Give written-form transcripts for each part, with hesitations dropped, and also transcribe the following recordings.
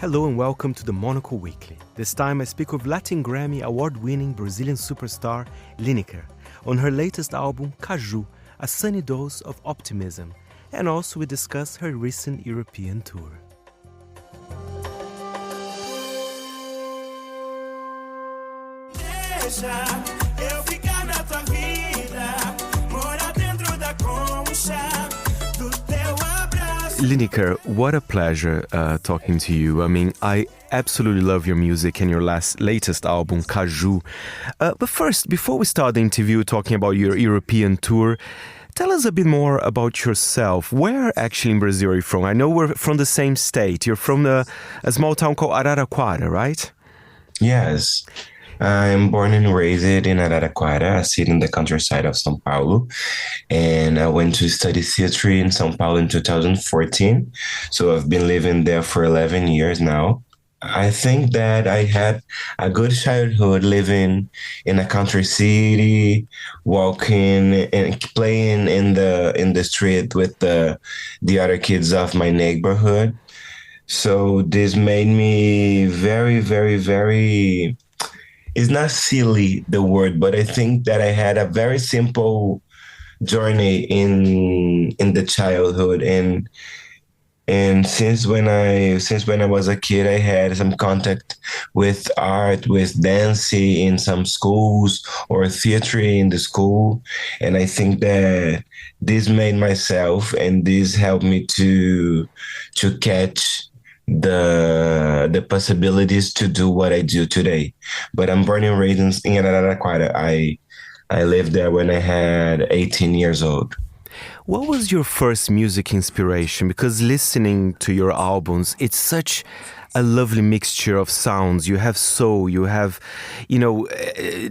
Hello and welcome to the Monocle Weekly. This time I speak with Latin Grammy award-winning Brazilian superstar Liniker on her latest album, Caju, a sunny dose of optimism, and also we discuss her recent European tour. Liniker, what a pleasure talking to you. I mean, I absolutely love your music and your latest album, Caju. But first, before we start the interview talking about your European tour, tell us a bit more about yourself. Where actually in Brazil are you from? I know we're from the same state. You're from a small town called Araraquara, right? Yes. I'm born and raised in Araraquara, a city in the countryside of São Paulo. And I went to study theater in São Paulo in 2014. So I've been living there for 11 years now. I think that I had a good childhood living in a country city, walking and playing in the street with the other kids of my neighborhood. So this made me very, very, very... It's not silly, the word, but I think that I had a very simple journey in the childhood, and since when I was a kid, I had some contact with art, with dancing in some schools or theater in the school, and I think that this made myself, and this helped me to catch the possibilities to do what I do today. But I'm born and raised in Araraquara. I lived there when I had 18 years old. What was your first music inspiration? Because listening to your albums, it's such a lovely mixture of sounds. You have soul, you have,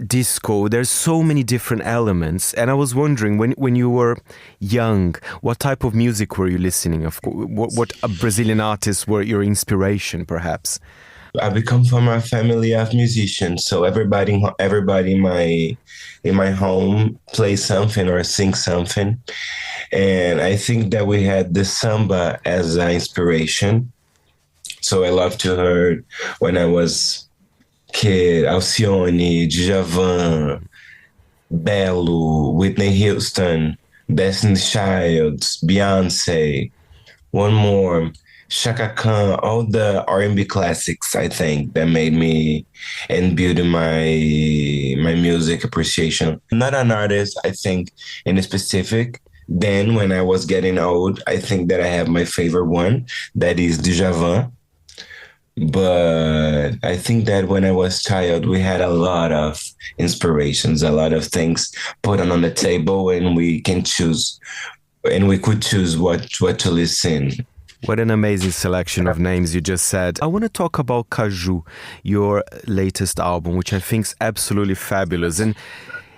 disco. There's so many different elements. And I was wondering, when you were young, what type of music were you listening? What Brazilian artists were your inspiration, perhaps? I come from a family of musicians, so everybody in my home plays something or sings something. And I think that we had the samba as an inspiration. So I loved to hear, when I was kid, Alcione, Djavan, Belo, Whitney Houston, Destiny's Child, Beyonce, one more, Chaka Khan, all the R&B classics, I think, that made me and build my music appreciation. I'm not an artist, I think, in a specific. Then when I was getting old, I think that I have my favorite one, that is Djavan. But I think that when I was a child, we had a lot of inspirations, a lot of things put on the table, and we could choose what to listen. What an amazing selection of names you just said. I want to talk about Caju, your latest album, which I think is absolutely fabulous. And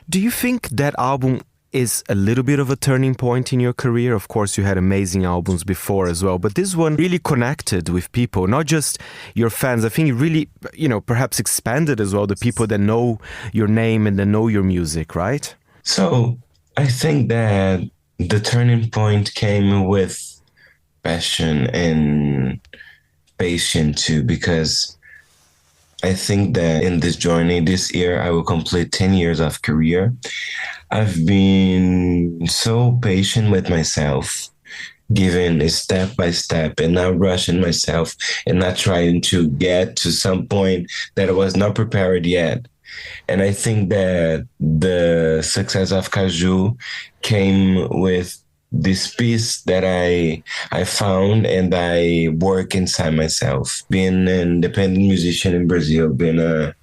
do you think that album is a little bit of a turning point in your career? Of course, you had amazing albums before as well, but this one really connected with people, not just your fans. I think it really, perhaps expanded as well the people that know your name and that know your music, right? So I think that the turning point came with passion and patience too, because I think that in this journey this year, I will complete 10 years of career. I've been so patient with myself, giving it step by step and not rushing myself and not trying to get to some point that I was not prepared yet. And I think that the success of Caju came with this peace that I found and I work inside myself. Being an independent musician in Brazil, being a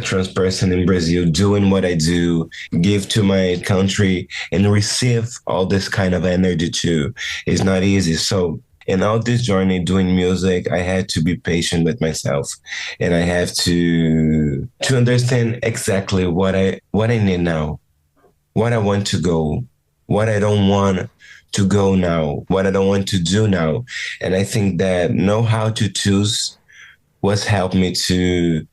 trans person in Brazil, doing what I do, give to my country and receive all this kind of energy too, is not easy. So in all this journey doing music, I had to be patient with myself, and I have to understand exactly what I need now, what I want to go, what I don't want to go now, what I don't want to do now. And I think that know how to choose was helped me to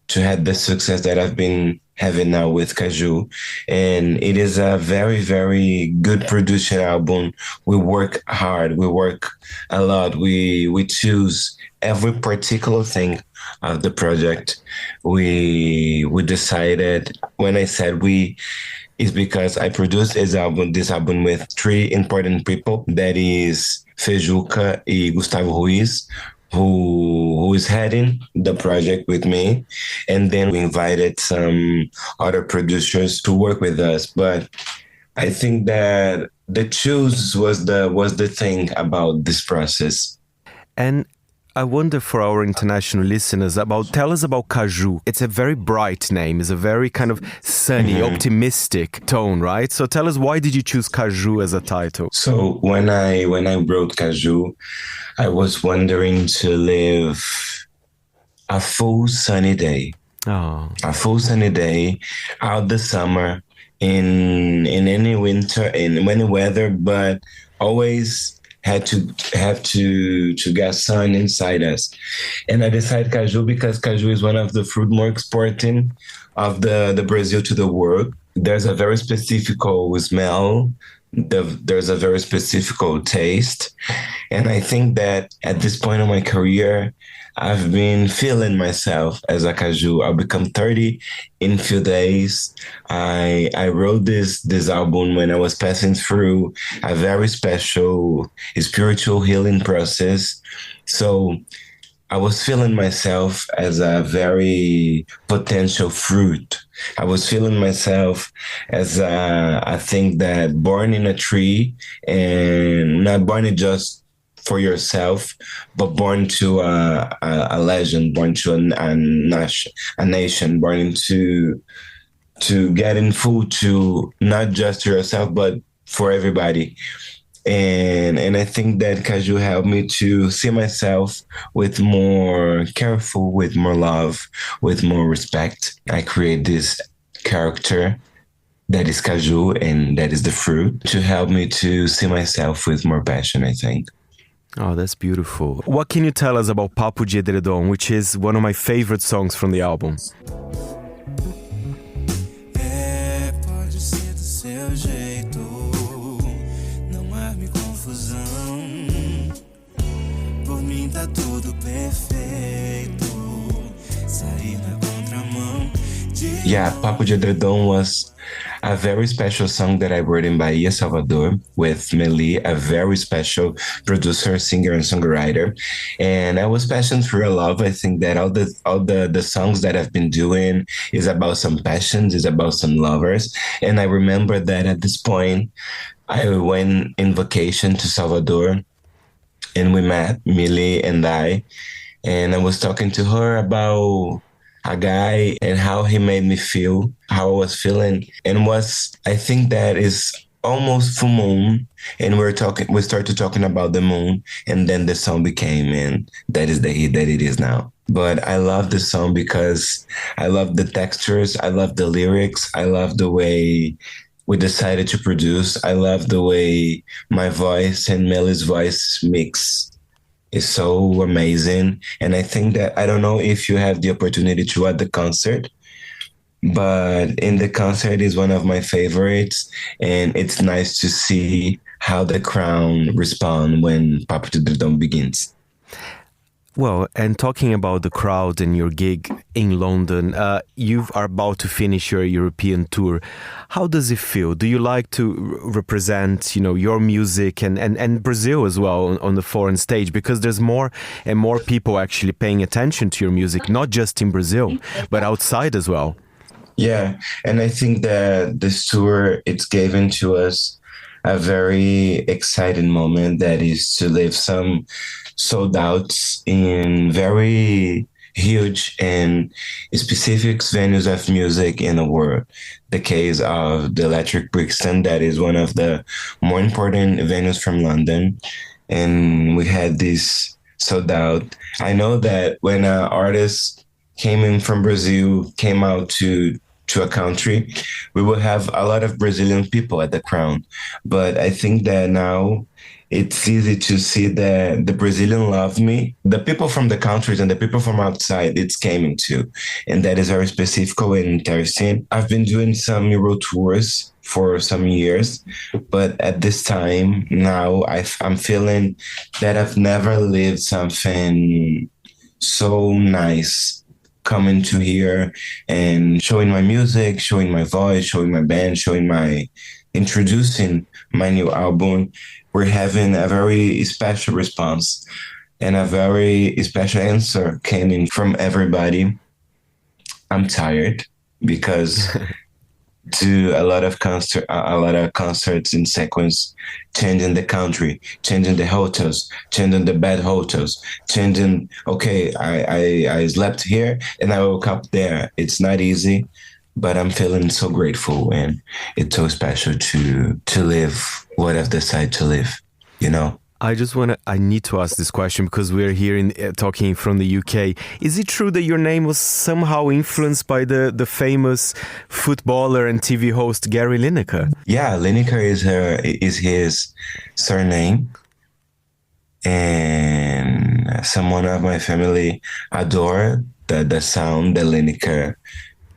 to have the success that I've been having now with Caju. And it is a very, very good production album. We work hard, we work a lot. We choose every particular thing of the project. We decided, when I said we, is because I produced this album with three important people. That is Fejuca e Gustavo Ruiz, who is heading the project with me. And then we invited some other producers to work with us. But I think that the choose was the thing about this process. And I wonder, for our international listeners, tell us about Caju. It's a very bright name. It's a very kind of sunny, optimistic tone, right? So tell us, why did you choose Caju as a title? So when I wrote Caju, I was wondering to live a full sunny day. Oh. A full sunny day out the summer, in any winter, in any weather, but always have to get sun inside us. And I decided Caju because Caju is one of the fruit more exporting of the Brazil to the world. There's a very specific smell. There's a very specific taste. And I think that at this point in my career, I've been feeling myself as a Caju. I'll become 30 in a few days. I wrote this album when I was passing through a very special spiritual healing process. So I was feeling myself as a very potential fruit. I was feeling myself as a thing that born in a tree, and not born just for yourself, but born to a legend, born to a nation, born to getting food to not just yourself, but for everybody. And I think that Caju helped me to see myself with more careful, with more love, with more respect. I create this character that is Caju, and that is the fruit, to help me to see myself with more passion, I think. Oh, that's beautiful. What can you tell us about Papo de Edredom, which is one of my favorite songs from the album? Pode ser do seu jeito, não arme confusão. Por mim tá tudo perfeito, sair na contramão. Yeah, Papo de Edredom was a very special song that I wrote in Bahia, Salvador, with Meli, a very special producer, singer, and songwriter. And I was passionate through love. I think that all the songs that I've been doing is about some passions, is about some lovers. And I remember that at this point, I went in vacation to Salvador, and we met, Meli and I was talking to her about a guy and how he made me feel, how I was feeling. And I think that is almost full moon. And we started talking about the moon, and then the song became, and that is the hit that it is now. But I love the song because I love the textures. I love the lyrics. I love the way we decided to produce. I love the way my voice and Melly's voice mix. Is so amazing. And I think that, I don't know if you have the opportunity to at the concert, but in the concert is one of my favorites. And it's nice to see how the crowd respond when Papo de Edredom begins. Well, and talking about the crowd and your gig in London, you are about to finish your European tour. How does it feel? Do you like to represent, your music and Brazil as well on the foreign stage? Because there's more and more people actually paying attention to your music, not just in Brazil, but outside as well. Yeah, and I think that this tour, it's given to us a very exciting moment, that is to live some sold outs in very huge and specific venues of music in the world. The case of the Electric Brixton, that is one of the more important venues from London. And we had this sold out. I know that when an artist came in from Brazil, came out to a country, we will have a lot of Brazilian people at the crown. But I think that now it's easy to see that the Brazilian love me. The people from the countries and the people from outside, it's coming too. And that is very specific and interesting. I've been doing some Euro tours for some years, but at this time now I'm feeling that I've never lived something so nice coming to here and showing my music, showing my voice, showing my band, introducing my new album. We're having a very special response and a very special answer coming from everybody. I'm tired because do a lot of concerts in sequence, changing the country, changing the hotels, changing the bad hotels, changing. Okay, I slept here and I woke up there. It's not easy, but I'm feeling so grateful and it's so special to live what I've decided to live, you know? I need to ask this question because we're here talking from the UK. Is it true that your name was somehow influenced by the famous footballer and TV host Gary Lineker? Yeah, Lineker is his surname. And someone of my family adore the sound that Lineker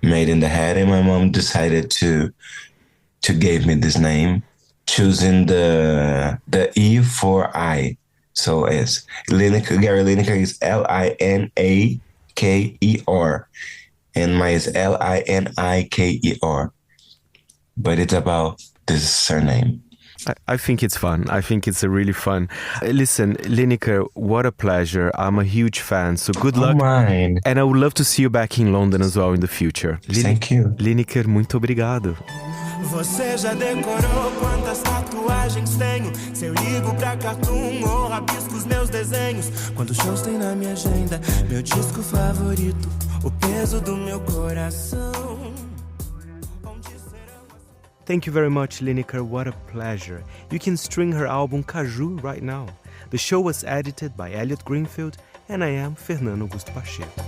made in the head, and my mom decided to give me this name, choosing the E for I. So it's Lineker. Gary Lineker is Linaker, and mine is Liniker. But it's about this surname. I think it's fun. I think it's a really fun. Listen, Liniker, what a pleasure. I'm a huge fan, so good luck. Mine. And I would love to see you back in London as well in the future. Thank you. Liniker, muito obrigado. Você já decorou quantas tatuagens tenho? Se eu ligo pra cartoon ou rabisco os meus desenhos? Quantos shows tem na minha agenda? Meu disco favorito, o peso do meu coração. Thank you very much, Liniker. What a pleasure. You can stream her album Caju right now. The show was edited by Elliot Greenfield, and I am Fernando Augusto Pacheco.